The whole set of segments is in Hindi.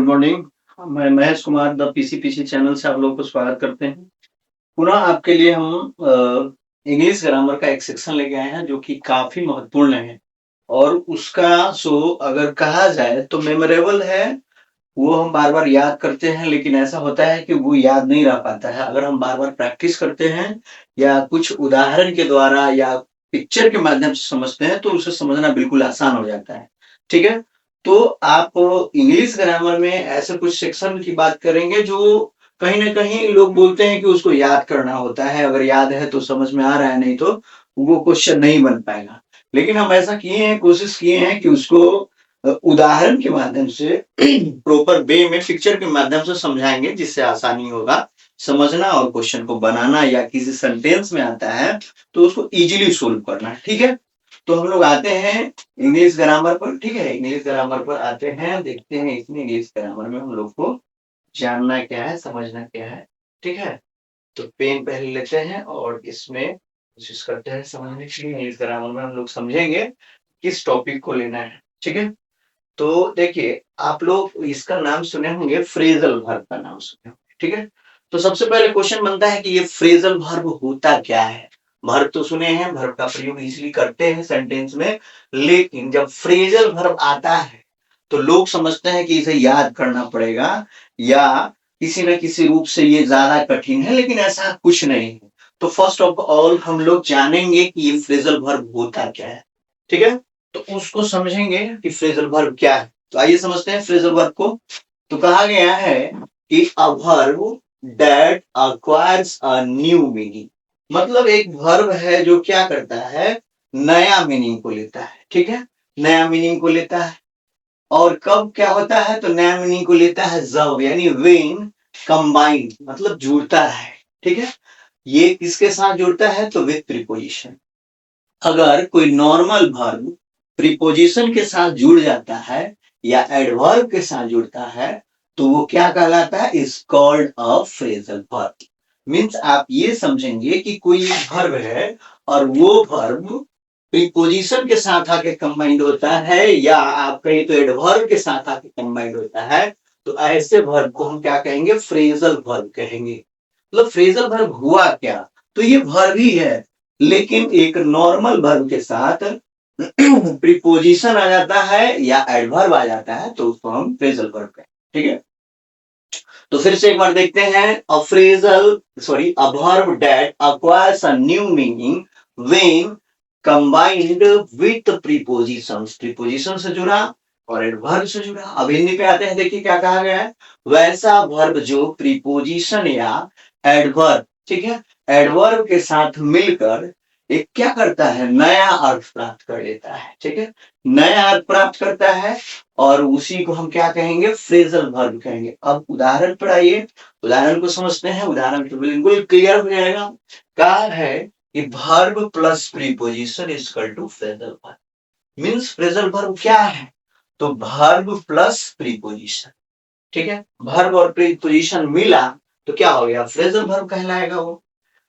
मॉर्निंग। मैं Mahesh Kumar the PC channel से आप लोगों को स्वागत करते हैं। पुनः आपके लिए हम इंग्लिश ग्रामर का एक सेक्शन लेके आए हैं जो कि काफी महत्वपूर्ण है और उसका शो अगर कहा जाए तो मेमोरेबल है। वो हम बार बार याद करते हैं, लेकिन ऐसा होता है कि वो याद नहीं रह पाता है। अगर हम बार बार प्रैक्टिस करते हैं या कुछ उदाहरण के द्वारा या पिक्चर के माध्यम से समझते हैं तो उसे समझना बिल्कुल आसान हो जाता है। ठीक है, तो आप इंग्लिश ग्रामर में ऐसे कुछ सेक्शन की बात करेंगे जो कहीं ना कहीं लोग बोलते हैं कि उसको याद करना होता है, अगर याद है तो समझ में आ रहा है, नहीं तो वो क्वेश्चन नहीं बन पाएगा। लेकिन हम ऐसा किए हैं, कोशिश किए हैं कि उसको उदाहरण के माध्यम से प्रॉपर वे में पिक्चर के माध्यम से समझाएंगे, जिससे आसानी होगा समझना और क्वेश्चन को बनाना, या किसी सेंटेंस में आता है तो उसको इजीली सोल्व करना। ठीक है, तो हम लोग आते हैं इंग्लिश ग्रामर पर। ठीक है, इंग्लिश ग्रामर पर आते हैं, देखते हैं इसमें इंग्लिश ग्रामर में हम लोग को जानना क्या है, समझना क्या है। ठीक है, तो पेन पहले लेते हैं और इसमें कोशिश करते हैं समझने के लिए। इंग्लिश ग्रामर में हम लोग समझेंगे किस टॉपिक को लेना है। ठीक है, तो देखिए आप लोग इसका नाम सुने होंगे, फ्रेजल वर्ब का नाम सुने होंगे। ठीक है, तो सबसे पहले क्वेश्चन बनता है कि ये फ्रेजल वर्ब होता क्या है। वर्ब तो सुने हैं, वर्ब का प्रयोग इजीली करते हैं सेंटेंस में, लेकिन जब फ्रेजल वर्ब आता है तो लोग समझते हैं कि इसे याद करना पड़ेगा या किसी न किसी रूप से ये ज्यादा कठिन है, लेकिन ऐसा कुछ नहीं है। तो फर्स्ट ऑफ ऑल हम लोग जानेंगे कि ये फ्रेजल वर्ब होता क्या है। ठीक है, तो उसको समझेंगे कि फ्रेजल वर्ब क्या है। तो आइए समझते हैं फ्रेजल वर्ब को। तो कहा गया है कि a verb that acquires a new meaning, मतलब एक वर्ब है जो क्या करता है, नया मीनिंग को लेता है। ठीक है, नया मीनिंग को लेता है। और कब क्या होता है, तो नया मीनिंग को लेता है जब, यानी व्हेन कंबाइंड, मतलब जुड़ता है। ठीक है, ये किसके साथ जुड़ता है, तो विद प्रीपोजिशन। अगर कोई नॉर्मल वर्ब प्रीपोजिशन के साथ जुड़ जाता है या एडवर्ब के साथ जुड़ता है तो वो क्या कहलाता है, is called a phrasal verb. Means आप ये समझेंगे कि कोई एक वर्ब है और वो वर्ब प्रीपोजिशन के साथ आके कंबाइंड होता है, या आप कहें तो एडवर्ब के साथ आके कंबाइंड होता है, तो ऐसे वर्ब को हम क्या कहेंगे, फ्रेजल वर्ब कहेंगे। मतलब फ्रेजल वर्ब हुआ क्या, तो ये वर्ब ही है, लेकिन एक नॉर्मल वर्ब के साथ प्रीपोजिशन आ जाता है या एडवर्ब आ जाता है तो उसको हम फ्रेजल वर्ब कहें। ठीक है, तो फिर से एक बार देखते हैं। अ phrasal sorry a verb that acquires a new meaning when combined with prepositions, preposition से जुड़ा और एडवर्ब से जुड़ा। अब हिंदी पे आते हैं, देखिए क्या कहा गया है, वैसा वर्ब जो प्रीपोजिशन या एडवर्ब, ठीक है, एडवर्ब के साथ मिलकर एक क्या करता है, नया अर्थ प्राप्त कर लेता है। ठीक है, नया अर्थ प्राप्त करता है और उसी को हम क्या कहेंगे, फ्रेजल वर्ब कहेंगे। अब उदाहरण पर आइए, उदाहरण को समझते हैं। उदाहरण तो बिल्कुल क्लियर हो जाएगा। कहा है कि verb plus preposition is equal to phrasal verb. Means phrasal verb क्या है, तो वर्ब प्लस प्रीपोजिशन। ठीक है, वर्ब और प्रीपोजिशन मिला तो क्या हो गया, फ्रेजल वर्ब कहलाएगा वो।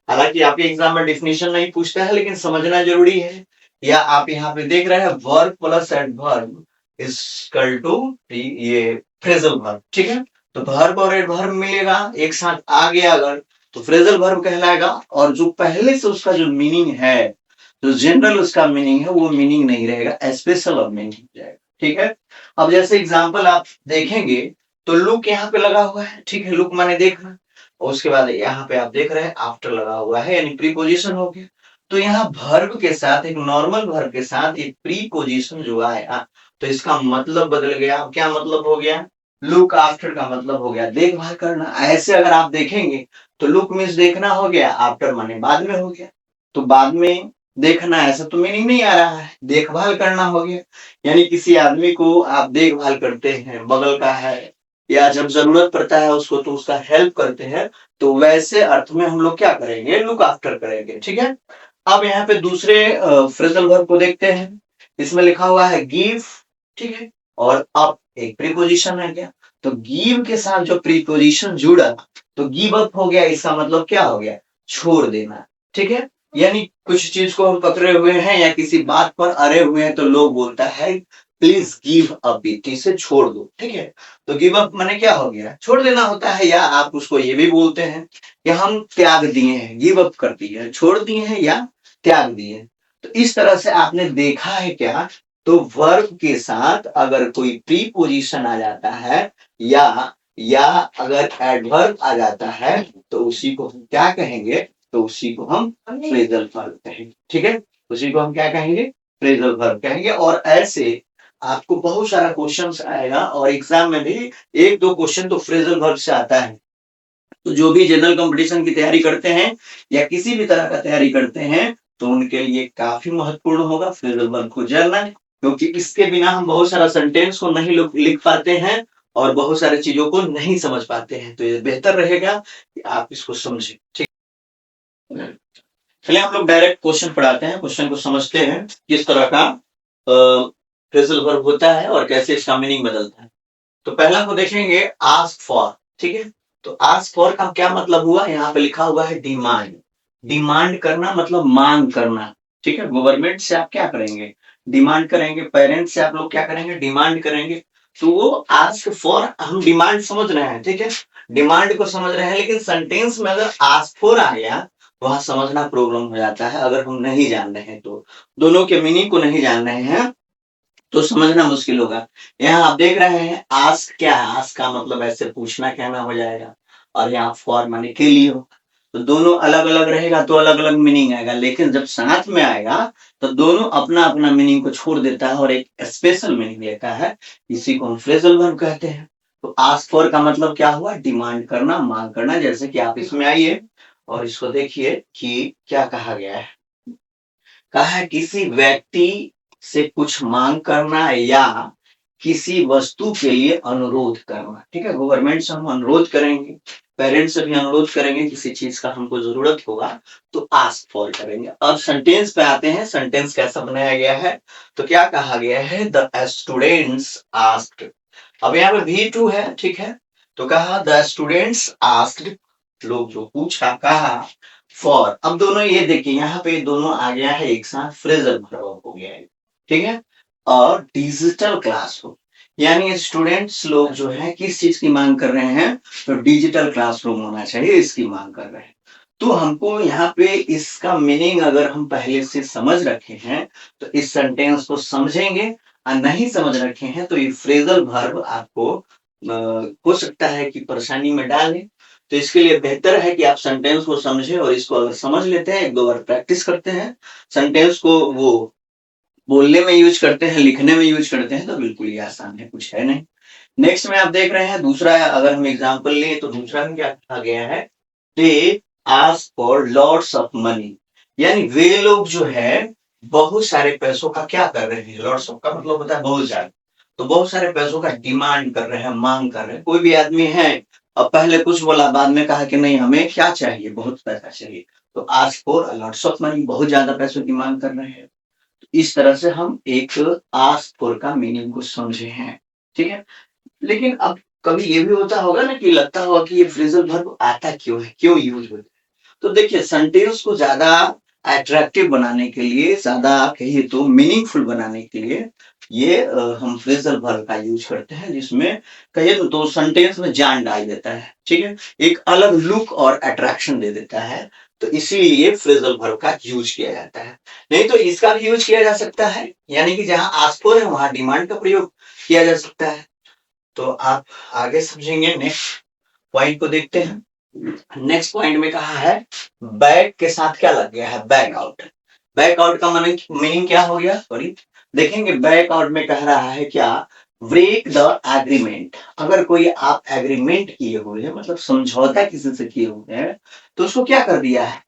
हालांकि आपके एग्जाम में डेफिनेशन नहीं पूछता है, लेकिन समझना जरूरी है। या आप यहाँ पे देख रहे हैं verb plus adverb is equal to ये फ्रेजल वर्ब। ठीक है, तो वर्ब और एडवर्ब मिलेगा एक साथ आ गया अगर, तो फ्रेजल वर्ब कहलाएगा। और जो पहले से उसका जो मीनिंग है, जो जनरल उसका मीनिंग है, वो मीनिंग नहीं रहेगा, स्पेशल और मीनिंग हो जाएगा। ठीक है, अब जैसे एग्जाम्पल आप देखेंगे तो लुक यहाँ पे लगा हुआ है। ठीक है, लुक माने देखना, और उसके बाद यहाँ पे आप देख रहे हैं आफ्टर लगा हुआ है, यानी प्रीपोजिशन हो गया। तो यहाँ वर्ब के साथ, एक नॉर्मल वर्ब के साथ एक प्रीपोजिशन जो आया तो इसका मतलब बदल गया। क्या मतलब हो गया, लुक आफ्टर का मतलब हो गया देखभाल करना। ऐसे अगर आप देखेंगे तो लुक मीन्स देखना हो गया, आफ्टर माने बाद में हो गया, तो बाद में देखना, ऐसा तो मीनिंग नहीं आ रहा है, देखभाल करना हो गया। यानी किसी आदमी को आप देखभाल करते हैं, बगल का है, या जब जरूरत पड़ता है उसको तो उसका हेल्प करते हैं, तो वैसे अर्थ में हम लोग क्या करेंगे, लुक आफ्टर करेंगे। ठीक है, अब यहाँ पे दूसरे फ्रेजल वर्ब को देखते हैं। इसमें लिखा हुआ है गिव, ठीक है, और अप एक प्रीपोजिशन है क्या, तो गिव के साथ जो प्रीपोजिशन जुड़ा तो गिव अप हो गया, इसका मतलब क्या हो गया, छोड़ देना। ठीक है, यानी कुछ चीज को हम पकड़े हुए हैं या किसी बात पर अड़े हुए हैं तो लोग बोलता है प्लीज गिव अप इट, इसे छोड़ दो। ठीक है, तो गिव अप माने क्या हो गया, छोड़ देना होता है, या आप उसको ये भी बोलते हैं कि हम त्याग दिए हैं, गिव अप कर दिए हैं, छोड़ दिए हैं या त्याग दिए हैं। तो इस तरह से आपने देखा है क्या, तो वर्ब के साथ अगर कोई प्रीपोजिशन आ जाता है या अगर एडवर्ब आ जाता है तो उसी को हम क्या कहेंगे, तो उसी को हम फ्रेजल वर्ब कहेंगे। ठीक है, उसी को हम क्या कहेंगे, फ्रेजल वर्ब कहेंगे। और ऐसे आपको बहुत सारा क्वेश्चन आएगा और एग्जाम में भी एक दो क्वेश्चन तो फ्रेजल वर्ब से आता है। तो जो भी जनरल कंपटीशन की तैयारी करते हैं या किसी भी तरह का तैयारी करते हैं तो उनके लिए काफी महत्वपूर्ण होगा फ्रेजल वर्ब को जानना, क्योंकि इसके बिना हम बहुत सारा सेंटेंस को नहीं लिख पाते हैं और बहुत सारी चीजों को नहीं समझ पाते हैं। तो ये बेहतर रहेगा कि आप इसको समझें। ठीक, चलिए हम लोग डायरेक्ट क्वेश्चन पढ़ाते हैं, क्वेश्चन को समझते हैं किस तरह का फ्रेजल वर्ब होता है और कैसे इसका मीनिंग बदलता है। तो पहला को देखेंगे आस्क फॉर। ठीक है, तो आस्क फॉर का क्या मतलब हुआ, यहाँ पे लिखा हुआ है डिमांड। डिमांड करना मतलब मांग करना। ठीक है, गवर्नमेंट से आप क्या करेंगे, डिमांड करेंगे, पेरेंट्स से आप लोग क्या करेंगे, डिमांड करेंगे। तो वो आस्क फॉर, हम डिमांड समझ रहे हैं, ठीक है, डिमांड को समझ रहे हैं, लेकिन सेंटेंस में अगर आस्क फॉर आ गया वहां समझना प्रॉब्लम हो जाता है। अगर हम नहीं जान रहे हैं तो, दोनों के मीनिंग को नहीं जान रहे हैं तो समझना मुश्किल होगा। यहाँ आप देख रहे हैं आस्क क्या है, आस्क का मतलब ऐसे पूछना कहना हो जाएगा, और यहाँ फॉर माने के लिए हो। तो दोनों अलग अलग रहेगा तो अलग अलग मीनिंग आएगा, लेकिन जब साथ में आएगा तो दोनों अपना अपना मीनिंग को छोड़ देता है और एक स्पेशल मीनिंग लेता है। इसी को हम फ्रेजल वर्ब कहते हैं। तो आस्क फॉर का मतलब क्या हुआ, डिमांड करना, मांग करना। जैसे कि आप इसमें आइए और इसको देखिए कि क्या कहा गया है। कहा है किसी व्यक्ति से कुछ मांग करना या किसी वस्तु के लिए अनुरोध करना। ठीक है, गवर्नमेंट से हम अनुरोध करेंगे, पेरेंट्स से भी अनुरोध करेंगे, किसी चीज का हमको जरूरत होगा तो आस्क फॉर करेंगे। अब सेंटेंस पे आते हैं, सेंटेंस कैसा बनाया गया है, तो क्या कहा गया है, द स्टूडेंट्स आस्क्ड। अब यहाँ पे V2 है, ठीक है, तो कहा द स्टूडेंट्स आस्क्ड, लोग जो पूछा, कहा फॉर। अब दोनों ये देखिए यहाँ पे दोनों आ गया है एक साथ, फ्रेजल वर्ब हो गया है। ठीक है, और डिजिटल क्लासरूम, यानी स्टूडेंट्स लोग जो है किस चीज की मांग कर रहे हैं, तो डिजिटल क्लासरूम होना चाहिए, इसकी मांग कर रहे हैं। तो हमको यहाँ पे इसका मीनिंग अगर हम पहले से समझ रखे हैं तो इस सेंटेंस को समझेंगे, और नहीं समझ रखे हैं तो ये फ्रेजल वर्ब आपको हो सकता है कि परेशानी में डाले। तो इसके लिए बेहतर है कि आप सेंटेंस को समझें, और इसको अगर समझ लेते हैं, एक दो बार प्रैक्टिस करते हैं, सेंटेंस को वो बोलने में यूज करते हैं, लिखने में यूज करते हैं, तो बिल्कुल ही आसान है, कुछ है नहीं। नेक्स्ट में आप देख रहे हैं दूसरा, अगर हम एग्जाम्पल लें तो दूसरा में क्या कहा गया है, they ask for lots of money, यानी वे लोग जो है बहुत सारे पैसों का क्या कर रहे हैं, लॉट्स ऑफ का मतलब होता है बहुत ज्यादा, तो बहुत सारे पैसों का डिमांड कर रहे हैं, मांग कर रहे हैं। कोई भी आदमी है और पहले कुछ बोला, बाद में कहा कि नहीं हमें क्या चाहिए, बहुत पैसा चाहिए, तो ask for lots of money, बहुत ज्यादा पैसों की मांग कर रहे हैं। इस तरह से हम एक आस्क फॉर का मीनिंग को समझे हैं। ठीक है, लेकिन अब कभी ये भी होता होगा ना कि लगता होगा कि ये फ्रेजल वर्ब आता क्यों है, क्यों यूज होता है। तो देखिए सेंटेंस को ज्यादा अट्रैक्टिव बनाने के लिए, ज्यादा कहिए तो मीनिंगफुल बनाने के लिए ये हम फ्रेजल वर्ब का यूज करते हैं, जिसमें कहिए तो सेंटेंस में जान डाल देता है। ठीक है, एक अलग लुक और अट्रैक्शन दे देता है, तो इसीलिए फ्रेजल वर्ब का यूज किया जाता है। नहीं तो इसका भी यूज किया जा सकता है, यानी कि जहां आस्क फॉर है वहां डिमांड का प्रयोग किया जा सकता है। तो आप आगे समझेंगे। नेक्स्ट पॉइंट को देखते हैं। नेक्स्ट पॉइंट में कहा है बैक के साथ क्या लग गया है, बैक आउट। बैक आउट का मीनिंग क्या हो गया, सॉरी, देखेंगे बैक आउट में कह रहा है क्या, ब्रेक द एग्रीमेंट। अगर कोई आप एग्रीमेंट किए हुए हैं, मतलब समझौता किसी से किए हुए हैं, तो उसको क्या कर दिया है,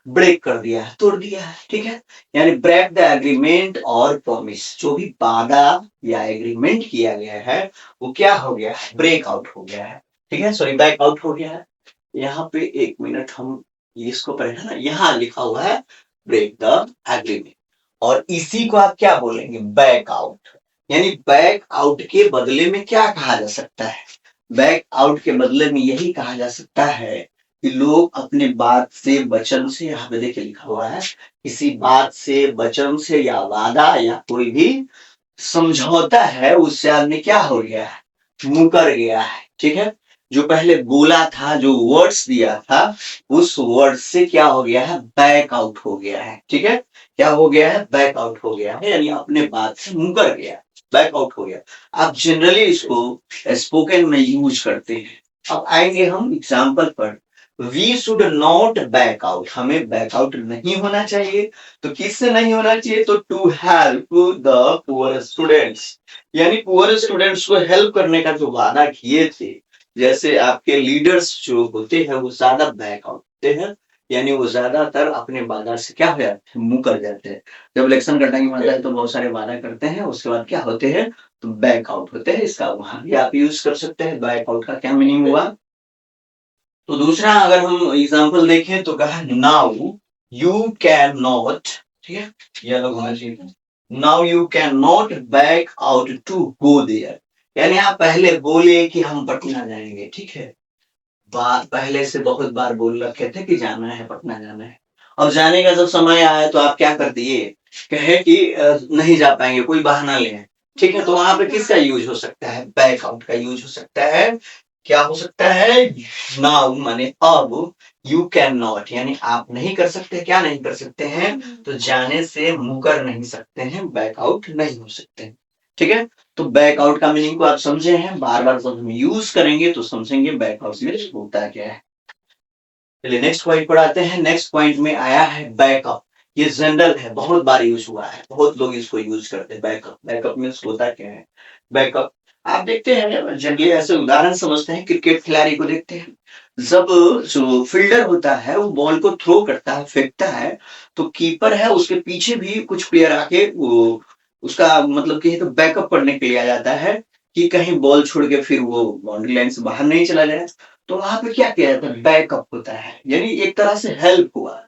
ब्रेक कर दिया है, तोड़ दिया है। ठीक है, यानी ब्रेक द एग्रीमेंट और प्रॉमिस, जो भी वादा या एग्रीमेंट किया गया है वो क्या हो गया है, ब्रेक आउट हो गया है। ठीक है, सॉरी, बैक आउट हो गया है। यहाँ पे एक मिनट हम इसको पढ़े ना, यहाँ लिखा हुआ है ब्रेक द एग्रीमेंट, और इसी को आप क्या बोलेंगे, बैक आउट। यानी बैक आउट के बदले में क्या कहा जा सकता है, बैक आउट के बदले में यही कहा जा सकता है कि लोग अपने बात से, वचन से, यहाँ पे देखिए लिखा हुआ है, किसी बात से, वचन से या वादा या कोई भी समझौता है उससे आदमी क्या हो गया है, मुकर गया है। ठीक है, जो पहले बोला था, जो वर्ड्स दिया था, उस वर्ड से क्या हो गया है, बैक आउट हो गया है। ठीक है, क्या हो गया है, बैक आउट हो गया है, यानी अपने बात से मुकर गया, बैक आउट हो गया। आप जनरली इसको स्पोकन में यूज करते हैं। अब आएंगे हम एग्जाम्पल पर। We should not back out, हमें बैक आउट नहीं होना चाहिए। तो किससे नहीं होना चाहिए, तो to help the poor students, यानी पुअर स्टूडेंट्स को हेल्प करने का जो वादा किए थे, जैसे आपके लीडर्स जो होते हैं वो ज्यादा बैक आउट होते हैं, यानी वो ज्यादातर अपने वादा से क्या हो जाते हैं, मुकर जाते हैं। जब इलेक्शन का टाइम आता है तो बहुत सारे वादा करते हैं, उसके बाद क्या होते हैं, तो बैक आउट होते हैं। इसका वहां भी आप यूज कर सकते हैं, बैक आउट का क्या मीनिंग हुआ। तो दूसरा अगर हम एग्जाम्पल देखें तो कहा नाउ यू कैन नॉट, ठीक है, ये अलग होना चाहिए, now you can not back out to go there, यानी आप पहले बोले कि हम पटना जाएंगे, ठीक है, बात पहले से बहुत बार बोल रखे थे कि जाना है, पटना जाना है। और जाने का जब समय आया तो आप क्या कर दिए, कहे कि नहीं जा पाएंगे, कोई बहाना ले आए। ठीक है, तो वहां पे किसका यूज हो सकता है, बैक आउट का यूज हो सकता है। क्या हो सकता है, नाउ माने अब, यू कैन नॉट यानी आप नहीं कर सकते, क्या नहीं कर सकते हैं, तो जाने से मुकर नहीं सकते हैं, बैक आउट नहीं हो सकते हैं। ठीक है, तो बैक आउट का मीनिंग को आप समझे हैं, बार बार जब हम यूज करेंगे तो समझेंगे बैक आउट में होता क्या है। चलिए नेक्स्ट पॉइंट पर आते हैं। नेक्स्ट पॉइंट में आया है बैकअप। ये जनरल है, बहुत बार यूज हुआ है, बहुत लोग इसको यूज करते हैं। बैकअप, बैकअप मीन्स होता क्या है, बैकअप आप देखते हैं जनरली ऐसे उदाहरण समझते हैं, क्रिकेट खिलाड़ी को देखते हैं, जब जो फील्डर होता है वो बॉल को थ्रो करता है, फेंकता है, तो कीपर है उसके पीछे भी कुछ प्लेयर आके वो उसका मतलब कि तो बैकअप करने के लिए आ जाता है, कि कहीं बॉल छोड़ के फिर वो बाउंड्री लाइन से बाहर नहीं चला जाए। तो वहां पे क्या किया जाता है, बैकअप होता है, यानी एक तरह से हेल्प हुआ।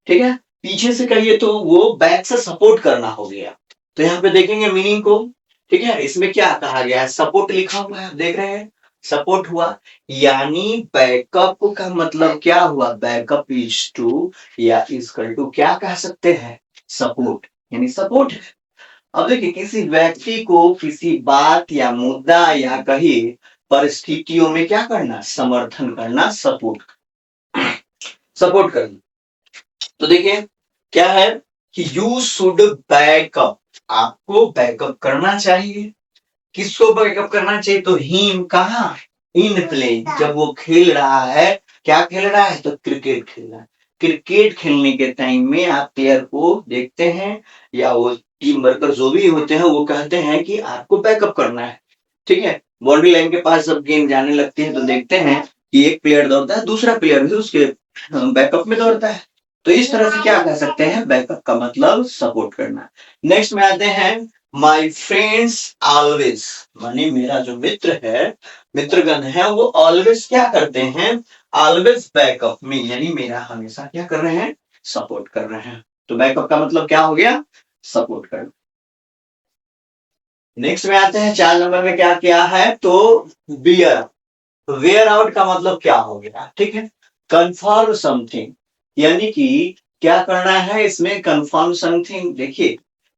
ठीक है, पीछे से कहिए तो वो बैक से सपोर्ट करना हो गया। तो यहाँ पे देखेंगे मीनिंग को। ठीक है, इसमें क्या कहा गया है, सपोर्ट लिखा हुआ है, देख रहे हैं, सपोर्ट हुआ, यानी बैकअप का मतलब क्या हुआ, बैकअप इज टू या इजकल टू क्या कह सकते हैं, सपोर्ट, यानी सपोर्ट। अब देखिए, किसी व्यक्ति को किसी बात या मुद्दा या कहीं परिस्थितियों में क्या करना, समर्थन करना, सपोर्ट, सपोर्ट करना। तो देखिए क्या है कि यू शुड बैकअप, आपको बैकअप करना चाहिए। किसको बैकअप करना चाहिए, तो हिम कहा, इन प्ले, जब वो खेल रहा है, क्या खेल रहा है, तो क्रिकेट खेल रहा है। क्रिकेट खेलने के टाइम में आप प्लेयर को देखते हैं या वो टीम वर्कर जो भी होते हैं वो कहते हैं कि आपको बैकअप करना है। ठीक है, बाउंड्री लाइन के पास जब गेंद जाने लगती है तो देखते हैं कि एक प्लेयर दौड़ता है, दूसरा प्लेयर भी उसके बैकअप में दौड़ता है। तो इस तरह से क्या कह सकते हैं, बैकअप का मतलब सपोर्ट करना। नेक्स्ट में आते हैं, माई फ्रेंड्स ऑलवेज, माने मेरा जो मित्र है, मित्रगण है, वो ऑलवेज क्या करते हैं, ऑलवेज बैकअप में, यानी मेरा हमेशा क्या कर रहे हैं, सपोर्ट कर रहे हैं। तो बैकअप का मतलब क्या हो गया, सपोर्ट करना। नेक्स्ट में आते हैं, 4 नंबर में क्या किया है, तो बियर, वेयर आउट का मतलब क्या हो गया, ठीक है, कंफर्म समथिंग, यानी कि क्या करना है इसमें, कंफर्म समथिंग। देखिए,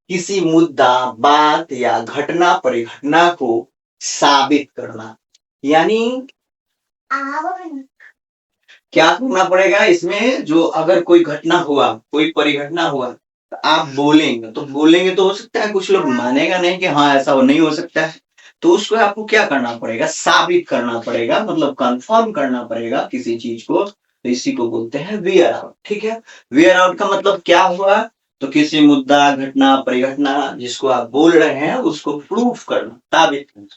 किसी मुद्दा, बात या घटना, परिघटना को साबित करना, यानी क्या करना पड़ेगा इसमें, जो अगर कोई घटना हुआ, कोई परिघटना हुआ, तो आप बोलेंगे, तो बोलेंगे तो हो सकता है कुछ लोग मानेगा नहीं कि हाँ ऐसा नहीं हो सकता है, तो उसको आपको क्या करना पड़ेगा, साबित करना पड़ेगा, मतलब कंफर्म करना पड़ेगा किसी चीज को, तो इसी को बोलते हैं वेयर आउट। ठीक है, वेयर आउट का मतलब क्या हुआ, तो किसी मुद्दा, घटना, परिघटना जिसको आप बोल रहे हैं उसको प्रूफ करना, साबित करना।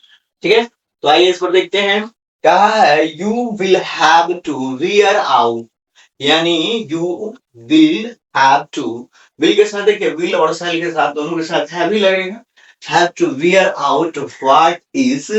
ठीक है, तो आइए इस पर देखते हैं। कहा है you will have to wear out, यानी you will have to, will के साथ देखिए, विल और शैल के साथ दोनों के साथ हैव ही लगेगा, have to wear out what is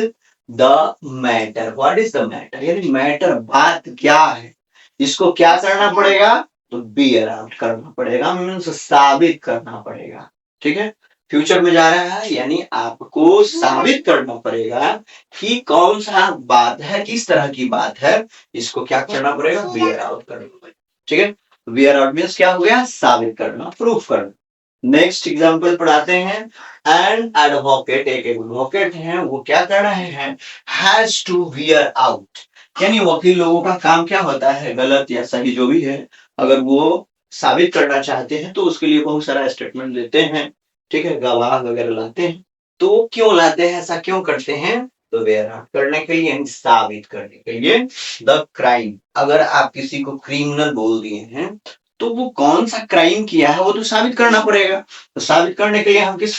the matter, what is the matter, यानी मैटर बात क्या है, इसको क्या करना पड़ेगा, तो बियर आउट करना पड़ेगा, मीन्स साबित करना पड़ेगा। ठीक है, फ्यूचर में जा रहा है, यानी आपको साबित करना पड़ेगा कि कौन सा बात है, किस तरह की बात है, इसको क्या करना पड़ेगा, बियर आउट करना पड़ेगा। ठीक है, बियर आउट मीन्स क्या हो गया, साबित करना, प्रूफ करना। नेक्स्ट एग्जाम्पल पढ़ाते हैं। एन एडवोकेट, एक एडवोकेट है, वो क्या कर रहे हैं, हैज टू वियर आउट, यानी वकील लोगों का काम क्या होता है, गलत या सही जो भी है, अगर वो साबित करना चाहते हैं तो उसके लिए बहुत सारा स्टेटमेंट देते हैं, ठीक है, गवाह वगैरह लाते हैं। तो क्यों लाते हैं, ऐसा क्यों करते हैं, तो वेयर आउट करने के लिए, साबित करने के लिए। द क्राइम, अगर आप किसी को क्रिमिनल बोल दिए हैं तो वो कौन सा क्राइम किया है वो तो साबित करना पड़ेगा। तो साबित करने के लिए हम किस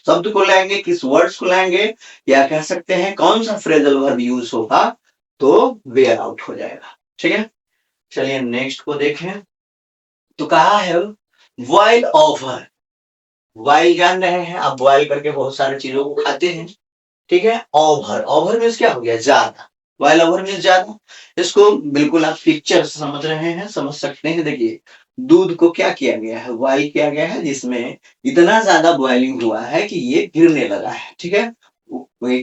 शब्द को लाएंगे, किस वर्ड्स को लाएंगे, या कह सकते हैं कौन सा फ्रेजल वर्ब यूज होगा, तो वेयर आउट हो जाएगा। ठीक है, चलिए नेक्स्ट को देखें। तो कहा है वाइल ओवर, वाइल जान रहे हैं आप, बॉयल करके बहुत सारी चीजों को खाते हैं, ठीक है। ओवर, ओवर मीन्स क्या हो गया, ज्यादा, वाइल ओवर मीन्स ज्यादा। इसको बिल्कुल आप पिक्चर से समझ रहे हैं, समझ सकते हैं। देखिए दूध को क्या किया गया है, बॉयल किया गया है, जिसमें इतना ज्यादा बॉइलिंग हुआ है कि ये गिरने लगा है, ठीक है।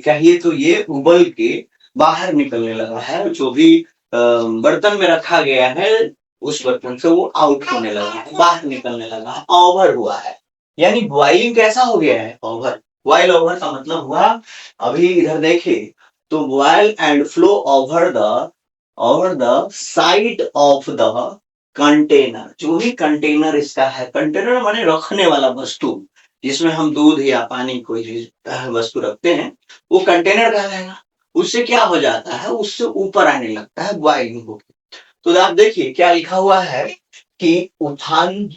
कहिए तो ये उबल के बाहर निकलने लगा है, जो भी बर्तन में रखा गया है उस बर्तन से वो आउट होने लगा है, बाहर निकलने लगा है, ओवर हुआ है। यानी बॉइलिंग कैसा हो गया है, ओवर। बॉयल ओवर का मतलब हुआ, अभी इधर देखिए, तो boil and flow over the side of the container, जो भी कंटेनर इसका है, कंटेनर माने रखने वाला वस्तु, जिसमें हम दूध या पानी कोई भी वस्तु रखते हैं, वो कंटेनर कहलाएगा। उससे क्या हो जाता है, उससे ऊपर आने लगता है बॉइलिंग होकर। तो आप देखिए क्या लिखा हुआ है कि उफान,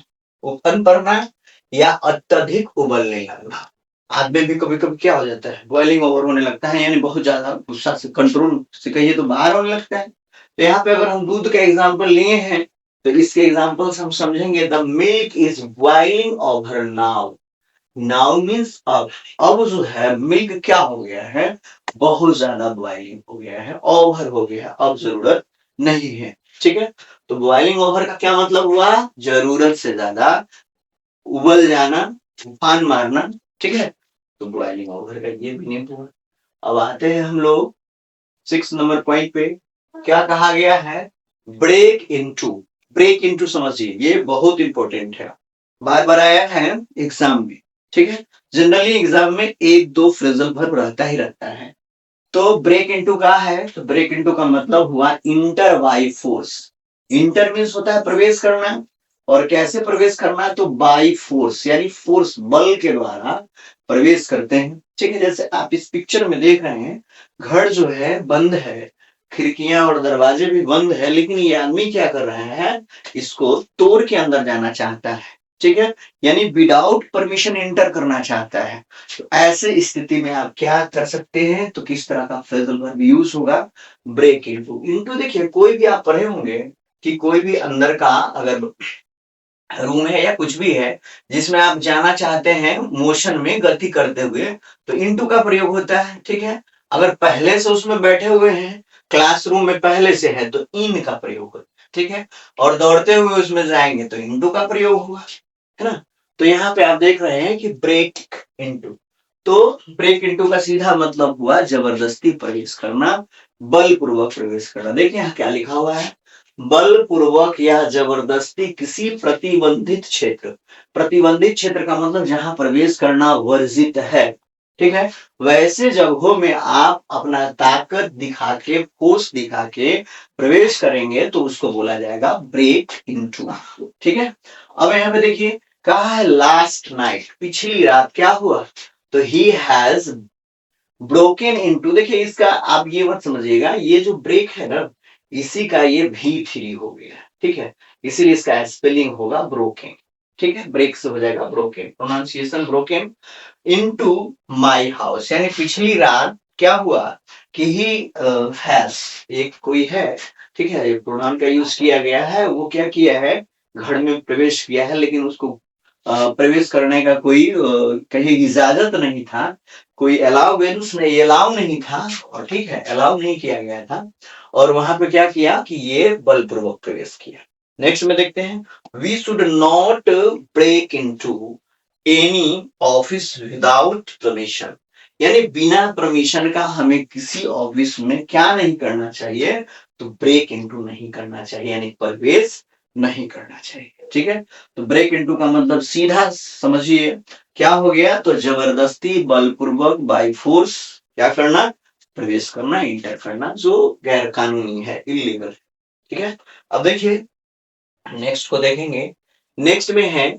उफान पड़ना या अत्यधिक उबलने लगना। हाथ में भी कभी कभी क्या हो जाता है, बॉइलिंग ओवर होने लगता है, यानी बहुत ज्यादा गुस्सा से, कंट्रोल से कहिए तो बाहर होने लगता है। तो यहाँ पे अगर हम दूध का एग्जाम्पल लिए हैं तो इसके एग्जाम्पल हम समझेंगे, the milk is boiling over now. Now means अब जो है मिल्क क्या हो गया है, बहुत ज्यादा बॉइलिंग हो गया है, ओवर हो गया, अब जरूरत नहीं है, ठीक है। तो बॉइलिंग ओवर का क्या मतलब हुआ, जरूरत से ज्यादा उबल जाना, तूफान मारना, ठीक है। तो बॉइलिंग ओवर का ये मीनिंग हुआ। अब आते हैं हम लोग 6 नंबर पॉइंट पे। क्या कहा गया है, ब्रेक इनटू। ब्रेक इनटू समझिए, ये बहुत इंपॉर्टेंट है, बार बार आया है एग्जाम में, ठीक है। जनरली एग्जाम में एक दो फ्रेजल वर्ब रहता ही रहता है। तो ब्रेक इनटू का है, तो ब्रेक इनटू का मतलब हुआ inter by force. Inter means होता है प्रवेश करना, और कैसे प्रवेश करना, तो बाई फोर्स, यानी फोर्स, बल के द्वारा प्रवेश करते हैं, ठीक है। जैसे आप इस पिक्चर में देख रहे हैं, घर जो है बंद है, खिड़कियां और दरवाजे भी बंद है, लेकिन ये आदमी क्या कर रहे हैं, इसको तोड़ के अंदर जाना चाहता है, ठीक है, यानी विदाउट परमिशन एंटर करना चाहता है। तो ऐसे स्थिति में आप क्या कर सकते हैं, तो किस तरह का फ्रेजल वर्ब यूज होगा, ब्रेक इनटू। इनटू देखिए कोई भी आप पढ़े होंगे कि कोई भी अंदर का अगर रूम है या कुछ भी है जिसमें आप जाना चाहते हैं मोशन में, गति करते हुए, तो इनटू का प्रयोग होता है, ठीक है। अगर पहले से उसमें बैठे हुए हैं, क्लासरूम में पहले से है, तो इन का प्रयोग होता है, ठीक है। और दौड़ते हुए उसमें जाएंगे तो इनटू का प्रयोग हुआ, है ना। तो यहाँ पे आप देख रहे हैं कि ब्रेक इनटू, तो ब्रेक इनटू का सीधा मतलब हुआ जबरदस्ती प्रवेश करना, बलपूर्वक प्रवेश करना। देखिए यहाँ क्या लिखा हुआ है, बलपूर्वक या जबरदस्ती किसी प्रतिबंधित क्षेत्र। प्रतिबंधित क्षेत्र का मतलब जहां प्रवेश करना वर्जित है, ठीक है, वैसे जगहों में आप अपना ताकत दिखा के, फोर्स दिखा के प्रवेश करेंगे तो उसको बोला जाएगा ब्रेक इनटू, ठीक है। अब यहाँ पे देखिए कहा है लास्ट नाइट, पिछली रात क्या हुआ, तो ही हैज ब्रोकन इनटू। देखिए इसका आप ये मत समझिएगा, ये जो ब्रेक है ना, इसी का ये V3 हो गया, ठीक है, इसीलिए इसका स्पेलिंग होगा ब्रोकन, ठीक है, ब्रेक से हो जाएगा broken, pronunciation broken. Into my house, यानी पिछली रात क्या हुआ कि ही हैज, एक कोई है, ठीक है, प्रोनाउन का यूज किया गया है, वो क्या किया है, घर में प्रवेश किया है, लेकिन उसको प्रवेश करने का कोई कहीं इजाजत नहीं था, कोई अलाउवेंस नहीं, अलाउ नहीं था, और ठीक है अलाउ नहीं किया गया था, और वहां पे क्या किया कि ये बलपूर्वक प्रवेश किया। नेक्स्ट में देखते हैं, we should not break into any office without permission, यानी बिना परमिशन का हमें किसी ऑफिस में क्या नहीं करना चाहिए, तो ब्रेक इनटू नहीं करना चाहिए, यानी प्रवेश नहीं करना चाहिए। ठीक है। तो ब्रेक इनटू का मतलब सीधा समझिए क्या हो गया, तो जबरदस्ती बलपूर्वक बाय फोर्स क्या करना, प्रवेश करना, इंटर करना, जो गैर कानूनी है, इलीगल। ठीक है। अब देखिए नेक्स्ट को देखेंगे। नेक्स्ट में है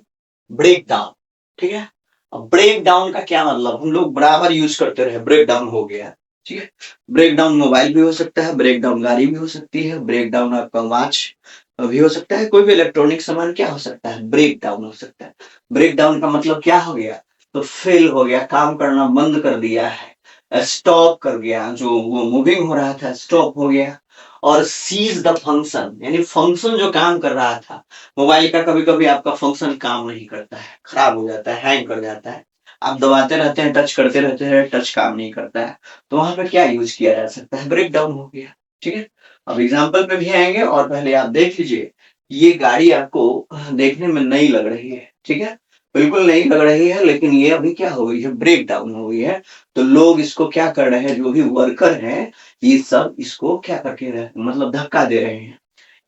ब्रेक डाउन। ठीक है। अब ब्रेक डाउन का क्या मतलब, हम लोग बराबर यूज करते रहे, ब्रेक डाउन हो गया। ठीक है। ब्रेक डाउन मोबाइल भी हो सकता है, ब्रेक डाउन गाड़ी भी हो सकती है, ब्रेक डाउन आपका वॉच भी हो सकता है, कोई भी इलेक्ट्रॉनिक सामान क्या हो सकता है, ब्रेक डाउन हो सकता है। ब्रेक डाउन का मतलब क्या हो गया, तो फेल हो गया, काम करना बंद कर दिया है, स्टॉप कर गया, जो वो मूविंग हो रहा था स्टॉप हो गया। और सीज द फंक्शन, यानी फंक्शन जो काम कर रहा था, मोबाइल का कभी कभी आपका फंक्शन काम नहीं करता है, खराब हो जाता है, हैंग कर जाता है, आप दबाते रहते हैं, टच करते रहते हैं, टच काम नहीं करता है, तो वहां पे क्या यूज किया जा सकता है, ब्रेक डाउन हो गया। ठीक है। अब एग्जाम्पल पे भी आएंगे, और पहले आप देख लीजिए, ये गाड़ी आपको देखने में नई लग रही है, ठीक है, बिल्कुल नई लग रही है, लेकिन ये अभी क्या हो गई है, ब्रेक डाउन हो गई है। तो लोग इसको क्या कर रहे हैं, जो भी वर्कर हैं, ये सब इसको क्या करके रहे, मतलब धक्का दे रहे हैं,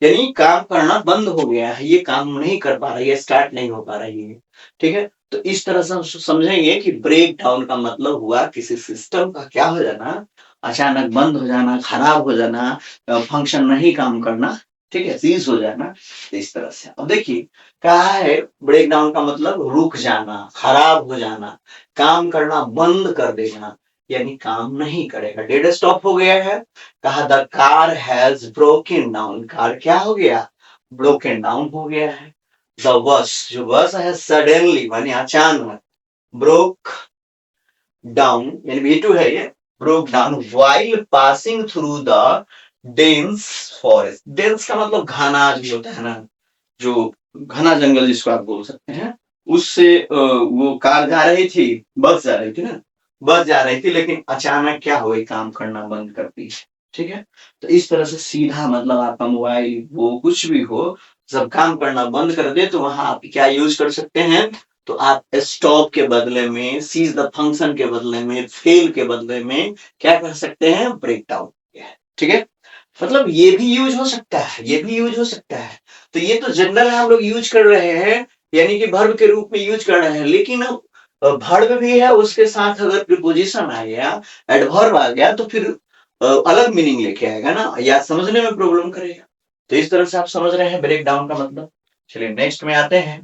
यानी काम करना बंद हो गया है, ये काम नहीं कर पा रही है, स्टार्ट नहीं हो पा रही है। ठीक है। तो इस तरह से हम समझेंगे कि ब्रेक डाउन का मतलब हुआ किसी सिस्टम का क्या हो जाना, अचानक बंद हो जाना, खराब हो जाना, फंक्शन नहीं काम करना, ठीक है, सीज हो जाना। तो इस तरह से अब देखिए कहा है ब्रेक डाउन का मतलब रुक जाना, खराब हो जाना, काम करना बंद कर देना, यानी काम नहीं करेगा, डेड स्टॉप हो गया है। कहा the car has broken down, car क्या हो गया, ब्रोकन डाउन हो गया है। द बस, जो बस है सडनली माने अचानक, ब्रोक डाउन यानी V2 है ये, broke down while passing through the dense forest. Dense का मतलब घना जो होता है ना, जो घना जंगल जिसको आप बोल सकते हैं, उससे वो कार जा रही थी, बस जा रही थी ना, बस जा रही थी, लेकिन अचानक क्या हो गई, काम करना बंद कर दी। ठीक है। तो इस तरह से सीधा मतलब आपका मोबाइल वो कुछ भी हो, जब काम करना बंद कर दे तो वहां आप क्या यूज कर सकते हैं, तो आप स्टॉप के बदले में, सीज द फंक्शन के बदले में, फेल के बदले में क्या कर सकते हैं, ब्रेक डाउन। ठीक है। मतलब ये भी यूज हो सकता है, ये भी यूज हो सकता है। तो ये तो जनरल हम लोग यूज कर रहे हैं, यानी कि वर्ब के रूप में यूज कर रहे हैं, लेकिन अब वर्ब भी है, उसके साथ अगर प्रीपोजिशन आ गया, एडवर्ब आ गया, तो फिर अलग मीनिंग लेके आएगा ना, या समझने में प्रॉब्लम करेगा। तो इस तरह से आप समझ रहे हैं ब्रेक डाउन का मतलब। चलिए नेक्स्ट में आते हैं।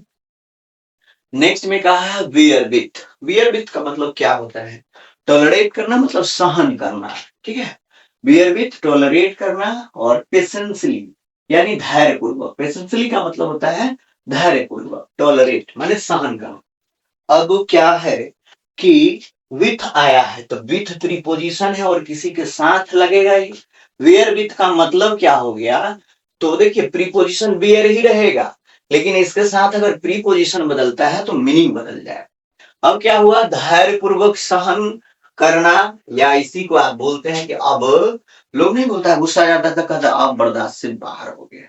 नेक्स्ट में कहा है वियर विथ। वियर विथ का मतलब क्या होता है, टॉलरेट करना, मतलब सहन करना। ठीक है। वियर विथ टॉलरेट करना, और पेशेंसली यानी धैर्य पूर्वक, पेशेंसली का मतलब होता है धैर्य पूर्वक, टॉलरेट माने सहन करना। अब क्या है कि विथ आया है, तो विथ प्रीपोजिशन है और किसी के साथ लगेगा ही। वेयर विथ का मतलब क्या हो गया, तो देखिए प्रीपोजिशन वेयर ही रहेगा, लेकिन इसके साथ अगर प्रीपोजिशन बदलता है तो मीनिंग बदल जाए। अब क्या हुआ, धैर्य पूर्वक सहन करना, या इसी को आप बोलते हैं कि अब लोग नहीं बोलता है, गुस्सा आ जाता था, कहता अब बर्दाश्त से बाहर हो गया,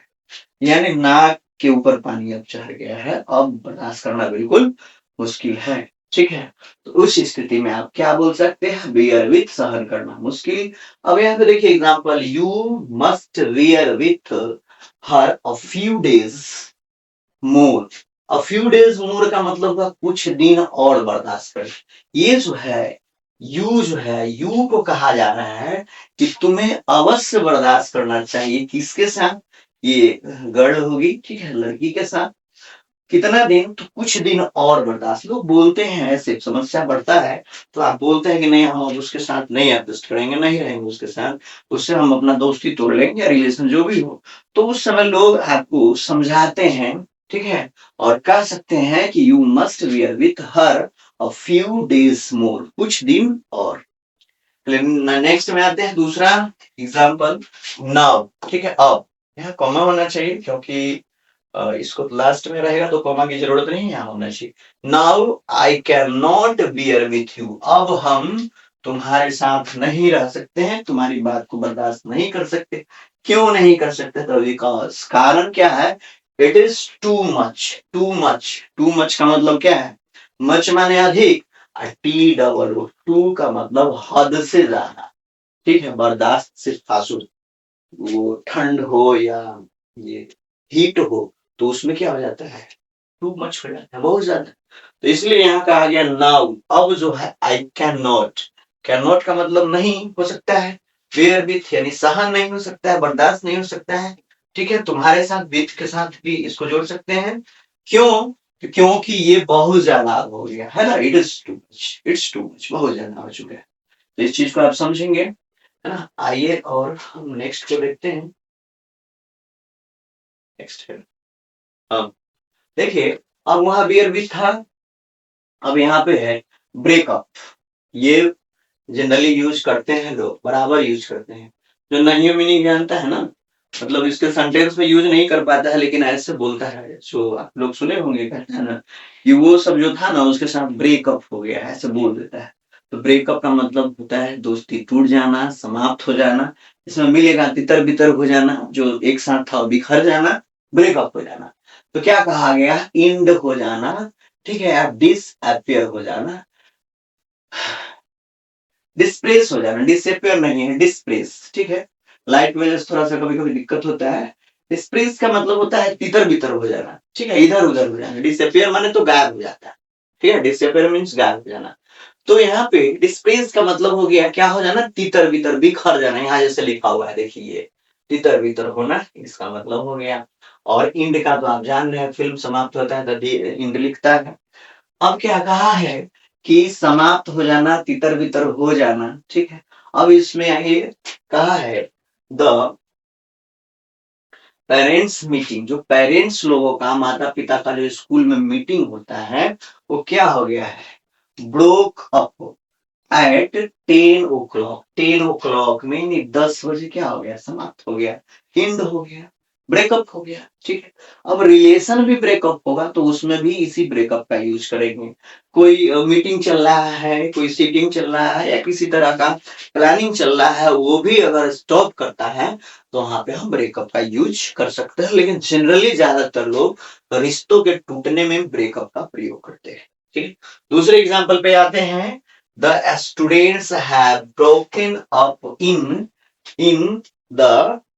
यानी नाक के ऊपर पानी अब चढ़ गया है, अब बर्दाश्त करना बिल्कुल मुश्किल है। ठीक है। तो उस स्थिति में आप क्या बोल सकते हैं, बियर विथ, सहन करना मुश्किल। अब यहाँ पे देखिए example, you must beer with her a few days more. A few days more का मतलब हुआ कुछ दिन और बर्दाश्त कर। ये जो है यू, जो है यू को कहा जा रहा है कि तुम्हें अवश्य बर्दाश्त करना चाहिए, किसके साथ, ये गर्ल होगी, ठीक है, लड़की के साथ। कितना दिन, तो कुछ दिन और बर्दाश्त। लोग बोलते हैं ऐसे, समस्या बढ़ता है तो आप बोलते हैं कि नहीं हम अब उसके साथ नहीं एडजस्ट करेंगे, नहीं रहेंगे उसके साथ, उससे हम अपना दोस्ती तोड़ लेंगे, या रिलेशन जो भी हो। तो उस समय लोग आपको समझाते हैं, ठीक है, और कह सकते हैं कि you must wear with her a few days more, कुछ दिन और। नेक्स्ट में आते हैं दूसरा एग्जाम्पल, नाउ। ठीक है। अब यहाँ कॉमा होना चाहिए, क्योंकि इसको लास्ट में रहेगा तो कॉमा की जरूरत नहीं, यहाँ होना चाहिए। Now I can not bear with you, अब हम तुम्हारे साथ नहीं रह सकते हैं, तुम्हारी बात को बर्दाश्त नहीं कर सकते। क्यों नहीं कर सकते, तो बिकॉज, कारण क्या है, it is too much. Too much, too much का मतलब क्या है, मच माने अधिक, टी डबल ओ, टू का मतलब हद से ज्यादा। ठीक है। बर्दाश्त से आंसू, वो ठंड हो या ये हीट हो, तो उसमें क्या हो जाता है, टू मच हो जाता है, बहुत ज्यादा। तो इसलिए यहाँ कहा गया नाउ, अब जो है I can not, can not का मतलब नहीं हो सकता है, बेयर विथ यानी सहन नहीं हो सकता है, बर्दाश्त नहीं हो सकता है, ठीक है। तुम्हारे साथ विथ के साथ भी इसको जोड़ सकते हैं। क्यों? क्योंकि ये बहुत ज्यादा हो गया है ना, it is too much, it's too much, बहुत ज्यादा हो चुका है। तो इस चीज को आप समझेंगे, है ना। आइए और हम नेक्स्ट को देखते हैं। नेक्स्ट है, हाँ देखिए, अब वहां बियर विथ था, अब यहाँ पे है ब्रेकअप। ये जनरली यूज करते हैं लोग, बराबर यूज करते हैं। जो नहीं मीनिंग जानता है ना, मतलब इसके सेंटेंस में यूज नहीं कर पाता है, लेकिन ऐसे बोलता है, जो आप लोग सुने होंगे, कहते हैं ना कि वो सब जो था ना उसके साथ ब्रेकअप हो गया, ऐसे बोल देता है। तो ब्रेकअप का मतलब होता है दोस्ती टूट जाना, समाप्त हो जाना। इसमें मिलेगा तितर बितर हो जाना, जो एक साथ था वो बिखर जाना, ब्रेकअप हो जाना। तो क्या कहा गया, इंड हो जाना, ठीक है, डिसअपियर हो जाना, डिस्प्लेस हो जाना, डिसअपियर नहीं है, डिस्प्लेस, ठीक है। लाइट वजह से थोड़ा सा कभी कभी दिक्कत होता है। डिस्प्लेस का मतलब होता है तितर बितर हो जाना, ठीक है, इधर उधर हो जाना। डिसअपियर माने तो गायब हो जाता है, ठीक है, डिसअपियर मीन्स गायब हो जाना। तो यहाँ पे डिस्प्लेस का मतलब हो गया क्या हो जाना, तितर बितर, बिखर जाना। यहाँ जैसे लिखा हुआ है देखिए, तितर बितर होना, इसका मतलब हो गया। और इंड का तो आप जान रहे हैं, फिल्म समाप्त होता है तो इंड लिखता है। अब क्या कहा है कि समाप्त हो जाना, तितर बितर हो जाना, ठीक है। अब इसमें ये कहा है द पेरेंट्स मीटिंग, जो पेरेंट्स लोगों का, माता पिता का जो स्कूल में मीटिंग होता है, वो क्या हो गया है, broke up at 10 o'clock। 10 o'clock में 10 बजे क्या हो गया, समाप्त हो गया, एंड हो गया, ब्रेकअप हो गया, ठीक है। अब रिलेशन भी ब्रेकअप होगा तो उसमें भी इसी ब्रेकअप का यूज करेंगे। कोई मीटिंग चल रहा है, कोई सीटिंग चल रहा है, या किसी तरह का प्लानिंग चल रहा है, वो भी अगर स्टॉप करता है तो वहां पे हम ब्रेकअप का यूज कर सकते हैं। लेकिन जनरली ज्यादातर लोग रिश्तों के टूटने में ब्रेकअप का प्रयोग करते हैं, ठीक है। दूसरे एग्जाम्पल पे आते हैं, the students have broken up in the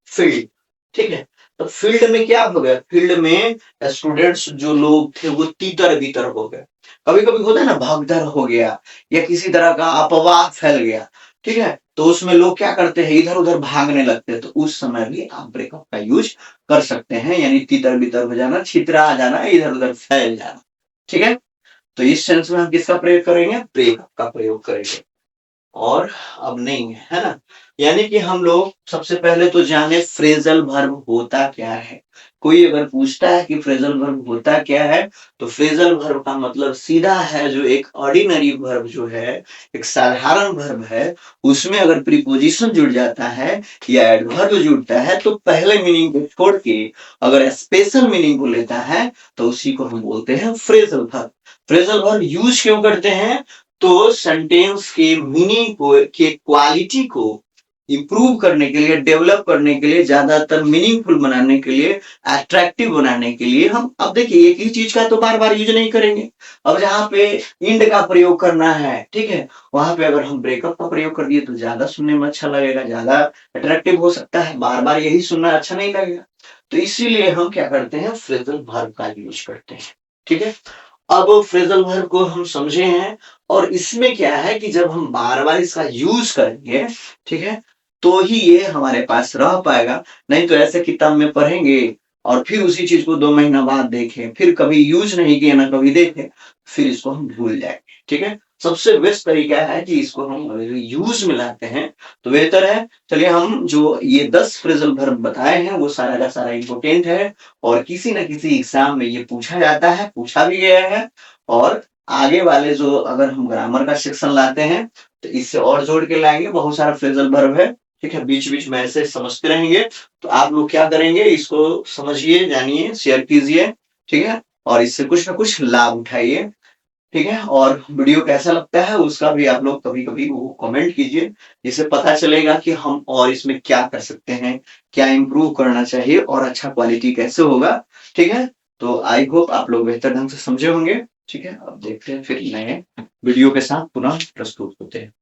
field, ठीक है। तो फील्ड में क्या हो गया, फील्ड में स्टूडेंट्स जो लोग थे वो तीतर बीतर हो गए। कभी कभी होता है ना, भगदड़ हो गया, या किसी तरह का अफवाह फैल गया, ठीक है। तो उसमें लोग क्या करते हैं, इधर उधर भागने लगते हैं। तो उस समय भी आप ब्रेकअप का यूज कर सकते हैं, यानी तीतर बीतर हो जाना, छितरा आ जाना, इधर उधर फैल जाना, ठीक है। तो इस सेंस में हम किसका प्रयोग करेंगे, ब्रेकअप का प्रयोग करेंगे। और अब नहीं है ना, यानी कि हम लोग सबसे पहले तो जाने फ्रेजल वर्ब होता क्या है। कोई अगर पूछता है कि फ्रेजल वर्ब होता क्या है, तो फ्रेजल वर्ब का मतलब सीधा है, जो एक ऑर्डिनरी वर्ब जो है, एक साधारण वर्ब है, उसमें अगर प्रीपोजिशन जुड़ जाता है या एडवर्ब जुड़ता है, तो पहले मीनिंग को छोड़ के अगर स्पेशल मीनिंग को लेता है, तो उसी को हम बोलते हैं phrasal verb. Phrasal verb use क्यों करते हैं, तो सेंटेंस के मीनिंग को, के क्वालिटी को इंप्रूव करने के लिए, डेवलप करने के लिए, ज्यादातर मीनिंगफुल बनाने के लिए, अट्रैक्टिव बनाने के लिए हम, अब देखिए एक ही चीज का तो बार बार यूज नहीं करेंगे। अब जहां पे इंड का प्रयोग करना है, ठीक है, वहां पे अगर हम ब्रेकअप का प्रयोग कर दिए तो ज्यादा सुनने में अच्छा लगेगा, ज्यादा अट्रैक्टिव हो सकता है, बार बार यही सुनना अच्छा नहीं लगेगा। तो इसीलिए हम क्या करते हैं, फ्रेजल वर्ब का यूज करते हैं, ठीक है। अब फ्रेजल वर्ब को हम समझे हैं, और इसमें क्या है कि जब हम बार बार इसका यूज करेंगे, ठीक है, तो ही ये हमारे पास रह पाएगा। नहीं तो ऐसे किताब में पढ़ेंगे और फिर उसी चीज को 2 महीना बाद देखें, फिर कभी यूज नहीं किया ना कभी देखें, फिर इसको हम भूल जाएंगे, ठीक है। सबसे बेस्ट तरीका है कि इसको हम यूज में लाते हैं तो बेहतर है। चलिए, हम जो ये 10 फ्रेजल वर्ब बताए हैं वो सारा का सारा इंपोर्टेंट है, और किसी न किसी एग्जाम में ये पूछा जाता है, पूछा भी गया है। और आगे वाले जो अगर हम ग्रामर का सेक्शन लाते हैं तो इससे और जोड़ के लाएंगे, बहुत सारा फ्रेजल वर्ब है, ठीक है। बीच बीच में ऐसे समझते रहेंगे। तो आप लोग क्या करेंगे, इसको समझिए, जानिए, शेयर कीजिए, ठीक है, और इससे कुछ ना कुछ लाभ उठाइए, ठीक है। और वीडियो कैसा लगता है उसका भी आप लोग कभी कभी वो कमेंट कीजिए, जिससे पता चलेगा कि हम और इसमें क्या कर सकते हैं, क्या इंप्रूव करना चाहिए, और अच्छा क्वालिटी कैसे होगा, ठीक है। तो आई होप आप लोग बेहतर ढंग से समझे होंगे, ठीक है। अब देखते हैं फिर नए वीडियो के साथ पुनः प्रस्तुत होते हैं।